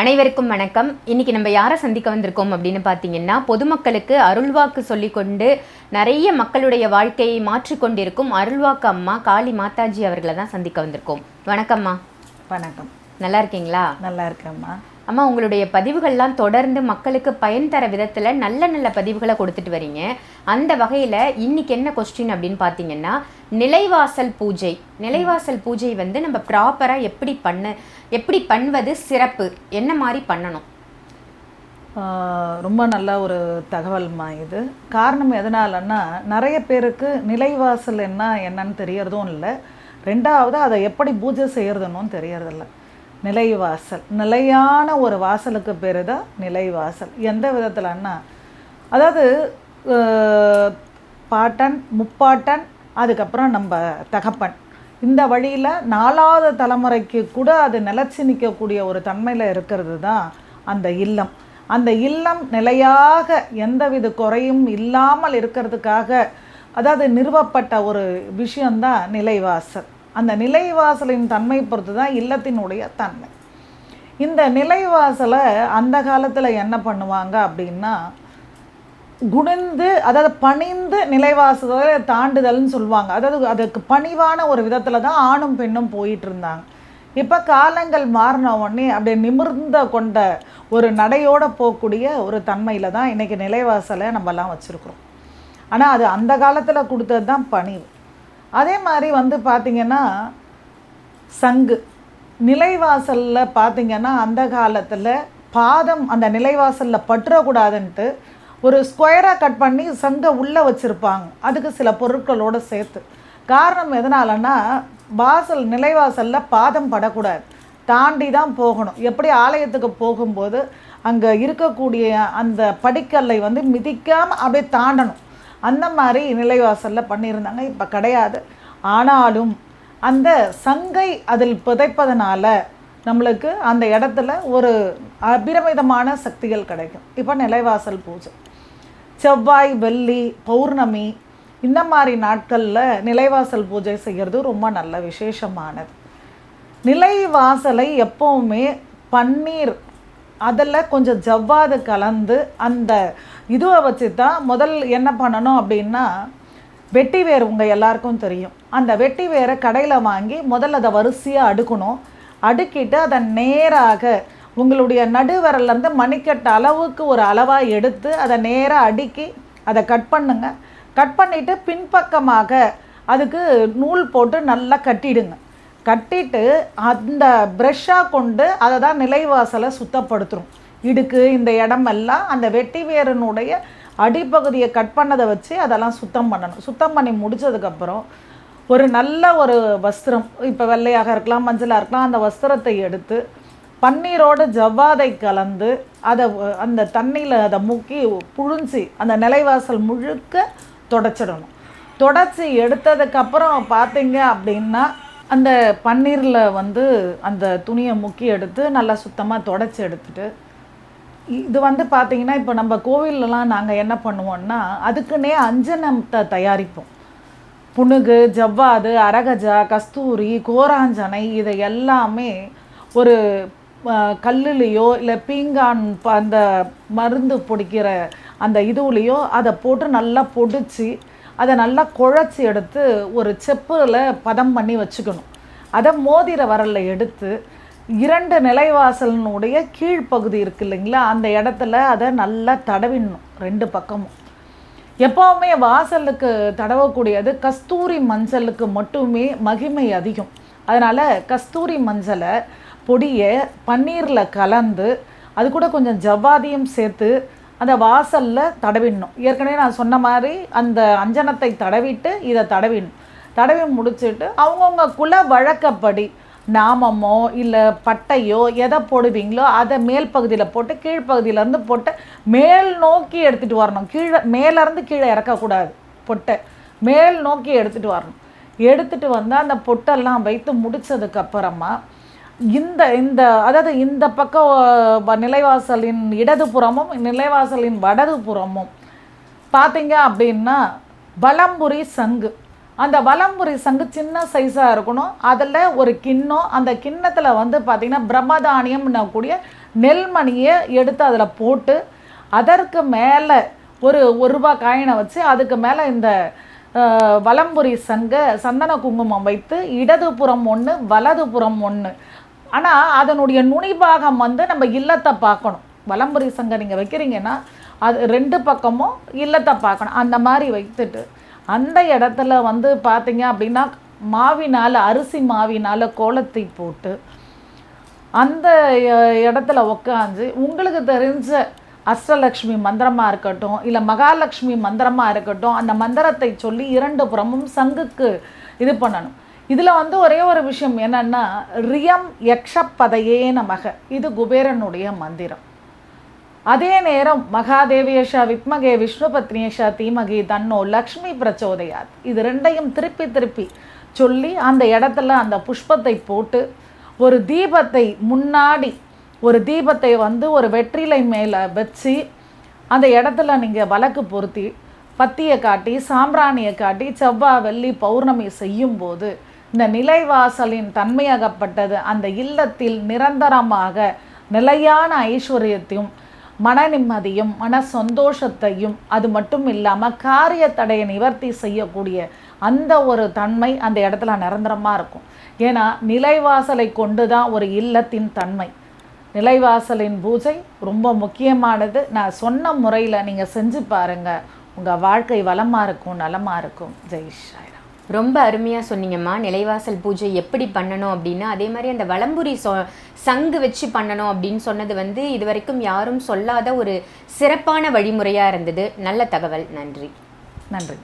அனைவருக்கும் வணக்கம். இன்னைக்கு நம்ம யாரை சந்திக்க வந்திருக்கோம் அப்படின்னு பார்த்தீங்கன்னா, பொதுமக்களுக்கு அருள்வாக்கு சொல்லிக்கொண்டு நிறைய மக்களுடைய வாழ்க்கையை மாற்றிக்கொண்டிருக்கும் அருள்வாக்கு அம்மா காளி மாதாஜி அவர்களை தான் சந்திக்க வந்திருக்கோம். வணக்கம்மா. வணக்கம். நல்லா இருக்கீங்களா? நல்லா இருக்கேம்மா. அம்மா, உங்களுடைய பதிவுகள்லாம் தொடர்ந்து மக்களுக்கு பயன் தர விதத்தில் நல்ல நல்ல பதிவுகளை கொடுத்துட்டு வரீங்க. அந்த வகையில் இன்னைக்கு என்ன கொஸ்டின் அப்படின்னு பார்த்தீங்கன்னா, நிலைவாசல் பூஜை. நிலைவாசல் பூஜை வந்து நம்ம ப்ராப்பராக எப்படி பண்ணுவது சிறப்பு, என்ன மாதிரி பண்ணணும்? ரொம்ப நல்ல ஒரு தகவல்மா இது. காரணம் எதனாலன்னா, நிறைய பேருக்கு நிலைவாசல் என்னன்னு தெரியறதும் இல்லை, ரெண்டாவது அதை எப்படி பூஜை செய்யறதுன்னு தெரியறதில்ல. நிலைவாசல், நிலையான ஒரு வாசலுக்கு பேர் தான் நிலைவாசல். எந்த விதத்தில்னா, அதாவது பாட்டன், முப்பாட்டன், அதுக்கப்புறம் நம்ம தகப்பன், இந்த வழியில் 4வது தலைமுறைக்கு கூட அது நிலச்சி நிற்கக்கூடிய ஒரு தன்மையில் இருக்கிறது தான் அந்த இல்லம். அந்த இல்லம் நிலையாக எந்தவித குறையும் இல்லாமல் இருக்கிறதுக்காக அதாவது நிறுவப்பட்ட ஒரு விஷயந்தான் நிலைவாசல். அந்த நிலைவாசலின் தன்மை பொறுத்து தான் இல்லத்தினுடைய தன்மை. இந்த நிலைவாசலை அந்த காலத்தில் என்ன பண்ணுவாங்க அப்படின்னா, குனிந்து, அதாவது பணிந்து நிலைவாசலை தாண்டுதல்னு சொல்லுவாங்க. அதாவது அதுக்கு பணிவான ஒரு விதத்தில் தான் ஆணும் பெண்ணும் போயிட்டு இருந்தாங்க. இப்போ காலங்கள் மாறின உடனே அப்படியே நிமிர்ந்த கொண்ட ஒரு நடையோடு போகக்கூடிய ஒரு தன்மையில் தான் இன்றைக்கி நிலைவாசலை நம்மலாம் வச்சுருக்குறோம். ஆனால் அது அந்த காலத்தில் கொடுத்தது தான் பணிவு. அதே மாதிரி பார்த்திங்கன்னா, சங்கு நிலைவாசலில் பார்த்திங்கன்னா அந்த காலத்தில் பாதம் அந்த நிலைவாசலில் பற்றக்கூடாதுன்ட்டு ஒரு ஸ்கொயராக கட் பண்ணி சங்கை உள்ளே வச்சுருப்பாங்க, அதுக்கு சில பொருட்களோடு சேர்த்து. காரணம் எதனாலன்னா, வாசல் நிலைவாசலில் பாதம் படக்கூடாது, தாண்டி தான் போகணும். எப்படி ஆலயத்துக்கு போகும்போது அங்கே இருக்கக்கூடிய அந்த படிக்கல்லை மிதிக்காமல் அப்படியே தாண்டணும், அந்த மாதிரி நிலைவாசலில் பண்ணியிருந்தாங்க. இப்போ கிடையாது. ஆனாலும் அந்த சங்கை அதில் புதைப்பதனால நம்மளுக்கு அந்த இடத்துல ஒரு அபிரமிதமான சக்திகள் கிடைக்கும். இப்போ நிலைவாசல் பூஜை செவ்வாய், வெள்ளி, பௌர்ணமி இந்த மாதிரி நாட்களில் நிலைவாசல் பூஜை செய்கிறது ரொம்ப நல்ல விசேஷமானது. நிலைவாசலை எப்போவுமே பன்னீர் அதில் கொஞ்சம் ஜவ்வாது கலந்து அந்த இதுவை வச்சு தான் முதல் என்ன பண்ணணும் அப்படின்னா, வெட்டி வேர் உங்கள் எல்லாருக்கும் தெரியும். அந்த வெட்டி வேரை கடையில் வாங்கி முதல்ல அதை வரிசையாக அடுக்கணும். அடுக்கிட்டு அதை நேராக உங்களுடைய நடுவரலேருந்து மணிக்கட்டு அளவுக்கு ஒரு அளவாக எடுத்து அதை நேராக அடுக்கி அதை கட் பண்ணுங்க. கட் பண்ணிவிட்டு பின்பக்கமாக அதுக்கு நூல் போட்டு நல்லா கட்டிடுங்க. கட்டிட்டு அந்த ப்ரெஷ்ஷாக கொண்டு அதை தான் நிலைவாசலை சுத்தப்படுத்துகிறோம். இடுக்கு இந்த இடமெல்லாம் அந்த வெட்டி வேரினுடைய அடிப்பகுதியை கட் பண்ணதை வச்சு அதெல்லாம் சுத்தம் பண்ணணும். சுத்தம் பண்ணி முடித்ததுக்கப்புறம் ஒரு நல்ல ஒரு வஸ்திரம், இப்போ வெள்ளையாக இருக்கலாம், மஞ்சளாக இருக்கலாம், அந்த வஸ்திரத்தை எடுத்து பன்னீரோடு ஜவ்வாதை கலந்து அதை அந்த தண்ணியில் அதை முக்கி புழிஞ்சி அந்த நிலைவாசல் முழுக்க தொடச்சிடணும். தொடச்சி எடுத்ததுக்கப்புறம் பார்த்தீங்க அப்படின்னா, அந்த பன்னீரில் அந்த துணியை முக்கி எடுத்து நல்லா சுத்தமாக தொடச்சி எடுத்துட்டு, இது பார்த்திங்கன்னா இப்போ நம்ம கோவிலெலாம் நாங்கள் என்ன பண்ணுவோம்னா, அதுக்குன்னே அஞ்சனத்தை தயாரிப்போம். புனுகு, ஜவ்வாது, அரகஜா, கஸ்தூரி, கோராஞ்சனை இதை எல்லாமே ஒரு கல்லுலேயோ இல்லை பீங்கான் அந்த மருந்து பொடிக்கிற அந்த இதுலேயோ அதை போட்டு நல்லா பொடிச்சு அதை நல்லா குழச்சி எடுத்து ஒரு செப்பில் பதம் பண்ணி வச்சுக்கணும். அதை மோதிர வரலில் எடுத்து 2 நிலைவாசலினுடைய கீழ்ப்பகுதி இருக்குது இல்லைங்களா, அந்த இடத்துல அதை நல்லா தடவிடணும் 2 பக்கமும். எப்போவுமே வாசலுக்கு தடவக்கூடியது கஸ்தூரி மஞ்சளுக்கு மட்டுமே மகிமை அதிகம். அதனால் கஸ்தூரி மஞ்சளை பொடியை பன்னீரில் கலந்து அது கூட கொஞ்சம் ஜவ்வாதியும் சேர்த்து அந்த வாசலில் தடவிடணும். ஏற்கனவே நான் சொன்ன மாதிரி அந்த அஞ்சனத்தை தடவிட்டு இதை தடவிடணும். தடவி முடிச்சுட்டு அவங்கவுங்க குல வழக்கப்படி நாமமோ இல்லை பட்டையோ எதை போடுவீங்களோ அதை மேல் பகுதியில் போட்டு கீழ்ப்பகுதியிலேருந்து போட்டு மேல் நோக்கி எடுத்துகிட்டு வரணும். மேலேருந்து கீழே இறக்கக்கூடாது, பொட்டை மேல் நோக்கி எடுத்துகிட்டு வரணும். எடுத்துகிட்டு அந்த பொட்டெல்லாம் வைத்து முடித்ததுக்கப்புறமா அதாவது இந்த பக்கம் நிலைவாசலின் இடதுபுறமும் நிலைவாசலின் வடதுபுறமும் பார்த்தீங்க அப்படின்னா வலம்புரி சங்கு. அந்த வலம்புரி சங்கு சின்ன சைஸாக இருக்கணும். அதில் ஒரு கிண்ணம், அந்த கிண்ணத்தில் பார்த்திங்கன்னா பிரம்மதானியம்னா கூடிய நெல்மணியை எடுத்து அதில் போட்டு அதற்கு மேலே ஒரு ரூபாய் காயினை வச்சு அதுக்கு மேலே இந்த வலம்புரி சந்தன குங்குமம் வைத்து இடதுபுறம் ஒன்று வலதுபுறம் ஒன்று. ஆனால் அதனுடைய நுனிபாகம் வந்து நம்ம இல்லத்தை பார்க்கணும். வலம்புரி சங்கம் நீங்கள் வைக்கிறீங்கன்னா அது 2 பக்கமும் இல்லத்தை பார்க்கணும். அந்த மாதிரி வைத்துட்டு அந்த இடத்துல வந்து பார்த்தீங்க அப்படின்னா மாவினால், அரிசி மாவினால் கோலத்தை போட்டு அந்த இடத்துல உட்காந்து உங்களுக்கு தெரிஞ்ச அஷ்டலக்ஷ்மி மந்திரமாக இருக்கட்டும், இல்லை மகாலட்சுமி மந்திரமாக இருக்கட்டும், அந்த மந்திரத்தை சொல்லி 2 புறமும் சங்குக்கு இது பண்ணணும். இதில் வந்து ஒரே ஒரு விஷயம் என்னென்னா, ரியம் யக்ஷப்பதையே நமக, இது குபேரனுடைய மந்திரம். அதே நேரம் மகாதேவியேஷா வித்மகே விஷ்ணுபத்னியேஷா தீமகி தன்னோ லக்ஷ்மி பிரச்சோதயாத், இது 2ஐயும் திருப்பி திருப்பி சொல்லி அந்த இடத்துல அந்த புஷ்பத்தை போட்டு ஒரு தீபத்தை முன்னாடி ஒரு தீபத்தை வந்து ஒரு வெற்றிலை மேலே வச்சு அந்த இடத்துல நீங்கள் விளக்கு பொருத்தி பத்தியை காட்டி சாம்பிராணியை காட்டி செவ்வாய் வெள்ளி பௌர்ணமி செய்யும்போது இந்த நிலைவாசலின் தன்மையாகப்பட்டது அந்த இல்லத்தில் நிரந்தரமாக நிலையான ஐஸ்வர்யத்தையும் மன நிம்மதியும் மன சந்தோஷத்தையும் அது மட்டும் இல்லாமல் காரிய தடையை நிவர்த்தி செய்யக்கூடிய அந்த ஒரு தன்மை அந்த இடத்துல நிரந்தரமாக இருக்கும். ஏன்னா நிலைவாசலை கொண்டு தான் ஒரு இல்லத்தின் தன்மை. நிலைவாசலின் பூஜை ரொம்ப முக்கியமானது. நான் சொன்ன முறையில் நீங்கள் செஞ்சு பாருங்கள், உங்கள் வாழ்க்கை வளமாக இருக்கும், நலமாக இருக்கும். ஜெய் ஸ்ரீராம். ரொம்ப அருமையாக சொன்னீங்கம்மா. நிலைவாசல் பூஜை எப்படி பண்ணணும் அப்படின்னு, அதே மாதிரி அந்த வலம்புரி சங்கு வச்சு பண்ணணும் அப்படின்னு சொன்னது வந்து இது வரைக்கும் யாரும் சொல்லாத ஒரு சிறப்பான வழிமுறையாக இருந்தது. நல்ல தகவல். நன்றி. நன்றி.